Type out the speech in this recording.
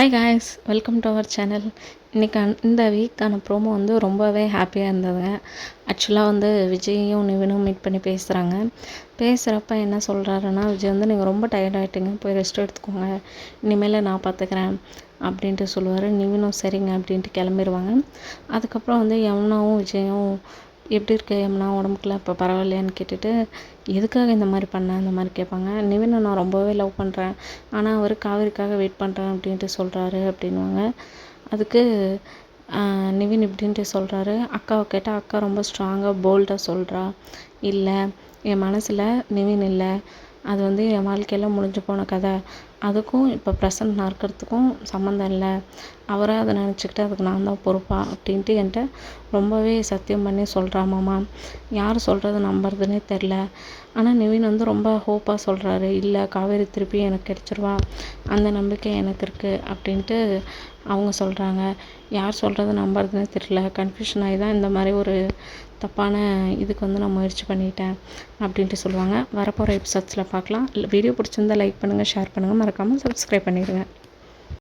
Hi guys, welcome to our channel. இன்றைக்கி இந்த வீக்கான ப்ரோமோ வந்து ரொம்பவே ஹாப்பியாக இருந்ததுங்க. ஆக்சுவலாக வந்து விஜயும் நிவினும் மீட் பண்ணி பேசுகிறாங்க. பேசுகிறப்ப என்ன சொல்கிறாருன்னா, விஜய் வந்து நீங்கள் ரொம்ப டயர்ட் ஆகிட்டீங்க, போய் ரெஸ்ட் எடுத்துக்கோங்க, இனிமேல் நான் பார்த்துக்கிறேன் அப்படின்ட்டு சொல்லுவார். நிவினும் சரிங்க அப்படின்ட்டு கிளம்பிடுவாங்க. அதுக்கப்புறம் வந்து யமுனாவும் விஜயும் எப்படி இருக்க யமுனா, உடம்புக்குலாம் இப்போ பரவாயில்லையான்னு கேட்டுட்டு, எதுக்காக இந்த மாதிரி பண்ணேன் அந்த மாதிரி கேட்பாங்க. நிவினை நான் ரொம்பவே லவ் பண்ணுறேன், ஆனால் அவர் காவேரிக்காக வெயிட் பண்ணுறேன் அப்படின்ட்டு சொல்கிறாரு அப்படின்வாங்க. அதுக்கு நிவின் இப்படின்ட்டு சொல்கிறாரு. அக்காவை கேட்டால் அக்கா ரொம்ப ஸ்ட்ராங்காக போல்டாக சொல்கிறா, இல்லை என் மனசில் நிவின் இல்லை, அது வந்து என் வாழ்க்கையில் முடிஞ்சு போன கதை, அதுக்கும் இப்போ ப்ரெசன்ட் நடக்கிறதுக்கும் சம்மந்தம் இல்லை, அவராக அதை நினச்சிக்கிட்டு அதுக்கு நான் தான் பொறுப்பா அப்படின்ட்டு என்கிட்ட ரொம்பவே சத்தியம் பண்ணி சொல்கிறாமாம்மா. யார் சொல்கிறது நம்புறதுனே தெரில. ஆனால் நிவின் வந்து ரொம்ப ஹோப்பாக சொல்கிறாரு, இல்லை காவேரி திருப்பி எனக்கு கிடச்சிருவா, அந்த நம்பிக்கை எனக்கு இருக்குது அப்படின்ட்டு அவங்க சொல்கிறாங்க. யார் சொல்கிறது நம்புறதுனே தெரியல, கன்ஃபியூஷன் ஆகி தான் இந்த மாதிரி ஒரு தப்பான இதுக்கு வந்து நான் முயற்சி பண்ணிட்டேன் அப்படின்ட்டு சொல்லுவாங்க. வரப்போகிற எபிசோட்ஸில் பார்க்கலாம். வீடியோ பிடிச்சிருந்தா லைக் பண்ணுங்கள், ஷேர் பண்ணுங்கள், மறக்காமல் சப்ஸ்கிரைப் பண்ணிடுங்க.